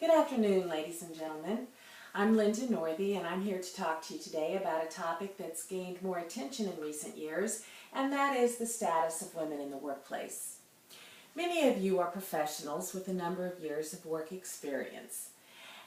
Good afternoon, ladies and gentlemen. I'm Linda Northey, and I'm here to talk to you today about a topic that's gained more attention in recent years, and that is the status of women in the workplace. Many of you are professionals with a number of years of work experience,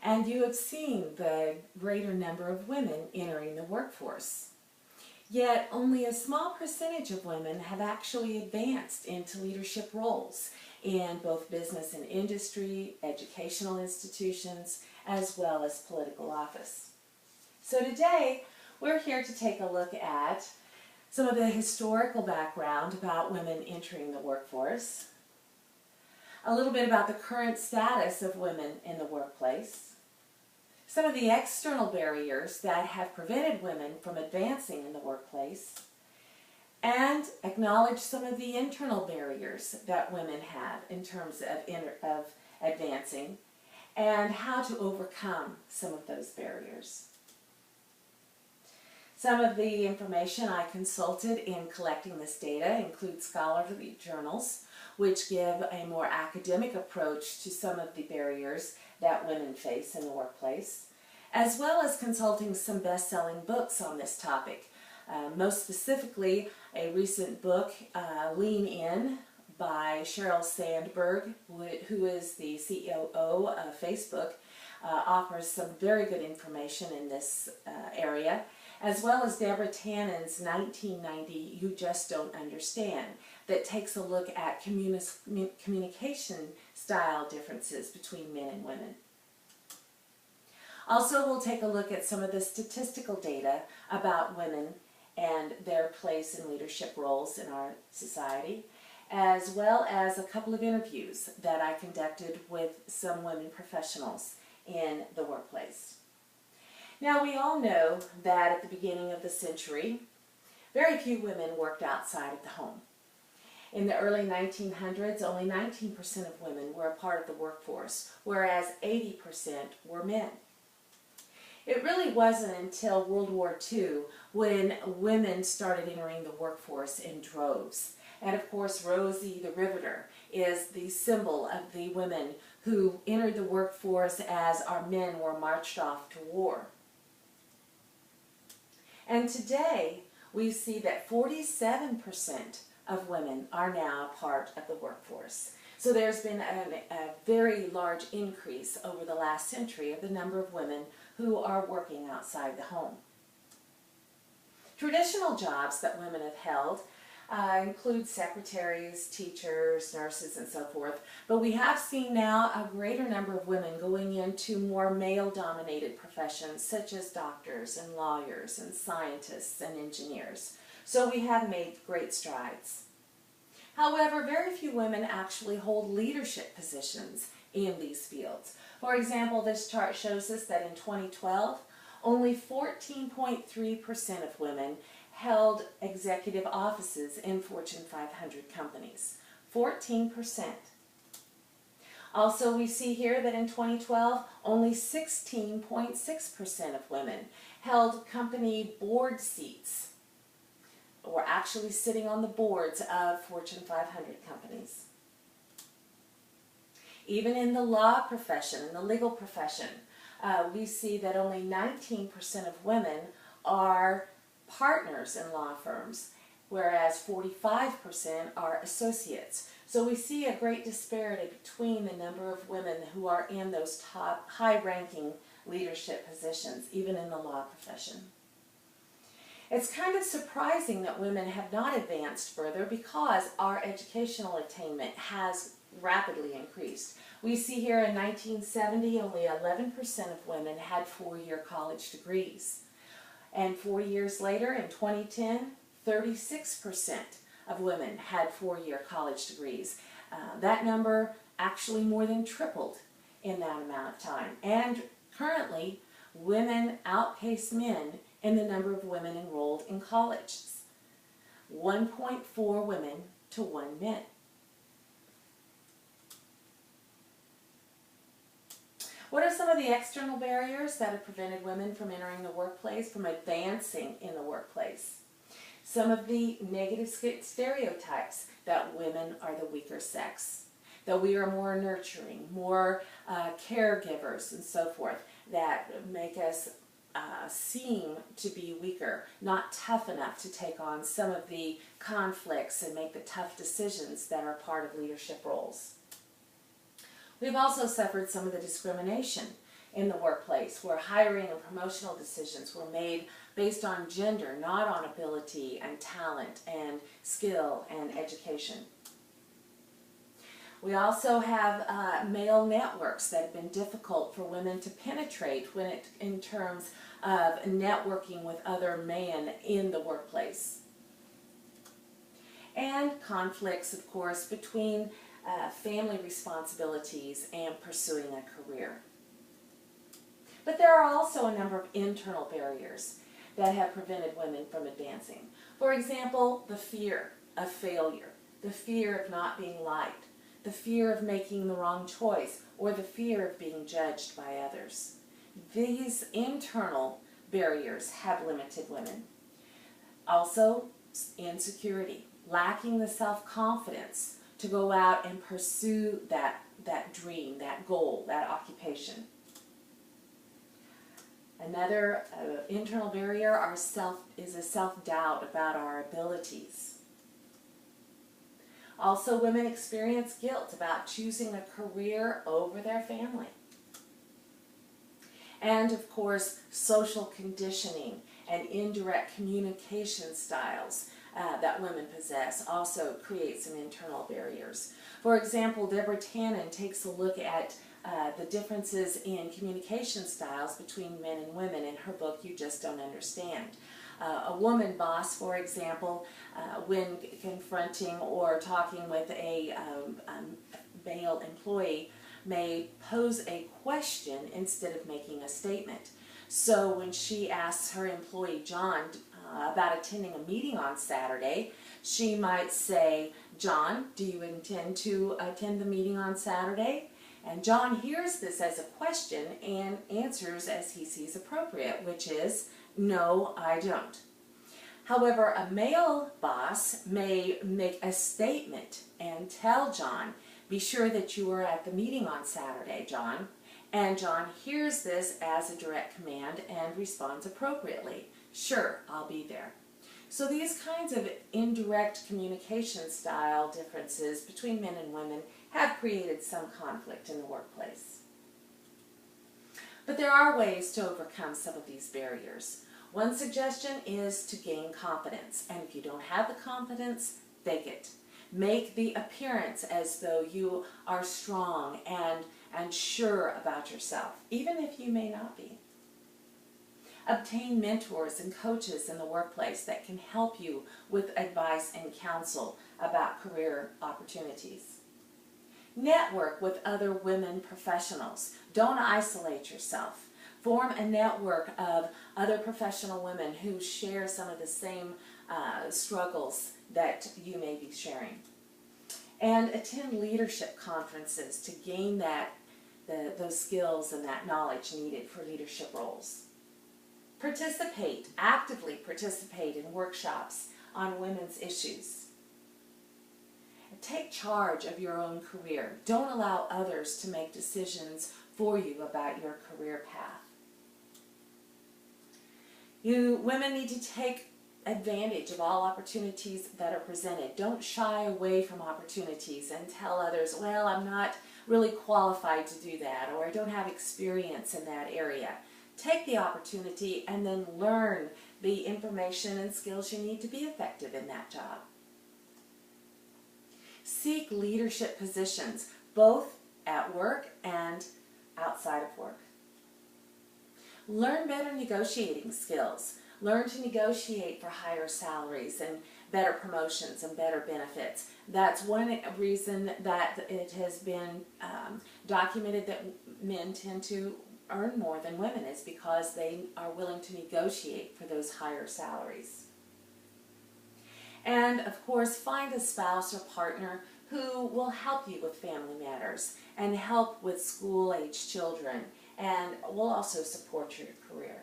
and you have seen the greater number of women entering the workforce. Yet only a small percentage of women have actually advanced into leadership roles in both business and industry, educational institutions, as well as political office. So today, we're here to take a look at some of the historical background about women entering the workforce, a little bit about the current status of women in the workplace, some of the external barriers that have prevented women from advancing in the workplace, and acknowledge some of the internal barriers that women have in terms of advancing, and how to overcome some of those barriers. Some of the information I consulted in collecting this data includes scholarly journals, which give a more academic approach to some of the barriers that women face in the workplace, as well as consulting some best-selling books on this topic. Most specifically, a recent book, Lean In, by Sheryl Sandberg, who is the CEO of Facebook, offers some very good information in this area, as well as Deborah Tannen's 1990 You Just Don't Understand, that takes a look at communication style differences between men and women. Also, we'll take a look at some of the statistical data about women and their place in leadership roles in our society, as well as a couple of interviews that I conducted with some women professionals in the workplace. Now, we all know that at the beginning of the century, very few women worked outside of the home. In the early 1900s, only 19% of women were a part of the workforce, whereas 80% were men. It really wasn't until World War II when women started entering the workforce in droves. And of course, Rosie the Riveter is the symbol of the women who entered the workforce as our men were marched off to war. And today, we see that 47% of women are now part of the workforce. So there's been a very large increase over the last century of the number of women who are working outside the home. Traditional jobs that women have held include secretaries, teachers, nurses, and so forth, but we have seen now a greater number of women going into more male-dominated professions such as doctors and lawyers and scientists and engineers. So we have made great strides. However, very few women actually hold leadership positions in these fields. For example, this chart shows us that in 2012, only 14.3% of women held executive offices in Fortune 500 companies. 14%. Also, we see here that in 2012, only 16.6% of women held company board seats, or actually sitting on the boards of Fortune 500 companies. Even in the law profession, in the legal profession, we see that only 19% of women are partners in law firms, whereas 45% are associates. So we see a great disparity between the number of women who are in those top high-ranking leadership positions, even in the law profession. It's kind of surprising that women have not advanced further because our educational attainment has rapidly increased. We see here in 1970 only 11% of women had four-year college degrees. And 4 years later, in 2010, 36% of women had four-year college degrees. That number actually more than tripled in that amount of time. And currently, women outpace men in the number of women enrolled in colleges. 1.4 women to 1 man. What are some of the external barriers that have prevented women from entering the workplace, from advancing in the workplace? Some of the negative stereotypes that women are the weaker sex, that we are more nurturing, more caregivers and so forth, that make us seem to be weaker, not tough enough to take on some of the conflicts and make the tough decisions that are part of leadership roles. We've also suffered some of the discrimination in the workplace, where hiring and promotional decisions were made based on gender, not on ability and talent and skill and education. We also have male networks that have been difficult for women to penetrate in terms of networking with other men in the workplace. And conflicts, of course, between family responsibilities and pursuing a career. But there are also a number of internal barriers that have prevented women from advancing. For example, the fear of failure, the fear of not being liked, the fear of making the wrong choice, or the fear of being judged by others. These internal barriers have limited women. Also, insecurity, lacking the self-confidence to go out and pursue that dream, that goal, that occupation. Another internal barrier is a self-doubt about our abilities. Also, women experience guilt about choosing a career over their family. And, of course, social conditioning and indirect communication styles that women possess also create some internal barriers. For example, Deborah Tannen takes a look at the differences in communication styles between men and women in her book, You Just Don't Understand. A woman boss, for example, when confronting or talking with a male employee, may pose a question instead of making a statement. So when she asks her employee, John, about attending a meeting on Saturday, she might say, John, do you intend to attend the meeting on Saturday? And John hears this as a question and answers as he sees appropriate, which is, no, I don't. However, a male boss may make a statement and tell John, be sure that you are at the meeting on Saturday, John. And John hears this as a direct command and responds appropriately. Sure, I'll be there. So these kinds of indirect communication style differences between men and women have created some conflict in the workplace. But there are ways to overcome some of these barriers. One suggestion is to gain confidence, and if you don't have the confidence, fake it. Make the appearance as though you are strong and sure about yourself, even if you may not be. Obtain mentors and coaches in the workplace that can help you with advice and counsel about career opportunities. Network with other women professionals. Don't isolate yourself. Form a network of other professional women who share some of the same struggles that you may be sharing. And attend leadership conferences to gain those skills and that knowledge needed for leadership roles. Actively participate in workshops on women's issues. Take charge of your own career. Don't allow others to make decisions for you about your career path. You women need to take advantage of all opportunities that are presented. Don't shy away from opportunities and tell others, well, I'm not really qualified to do that, or I don't have experience in that area. Take the opportunity and then learn the information and skills you need to be effective in that job. Seek leadership positions, both at work and outside of work. Learn better negotiating skills. Learn to negotiate for higher salaries and better promotions and better benefits. That's one reason that it has been documented that men tend to earn more than women, is because they are willing to negotiate for those higher salaries. And of course, find a spouse or partner who will help you with family matters and help with school-age children, and will also support your career.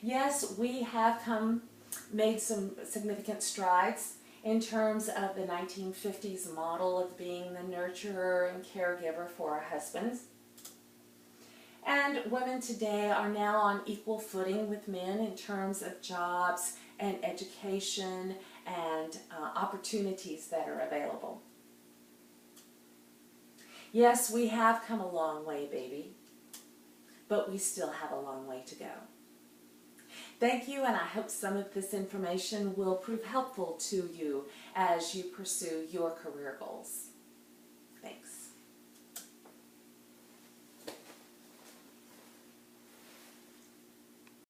Yes, we have made some significant strides in terms of the 1950s model of being the nurturer and caregiver for our husbands. And women today are now on equal footing with men in terms of jobs and education and opportunities that are available. Yes, we have come a long way, baby, but we still have a long way to go. Thank you, and I hope some of this information will prove helpful to you as you pursue your career goals. Thanks.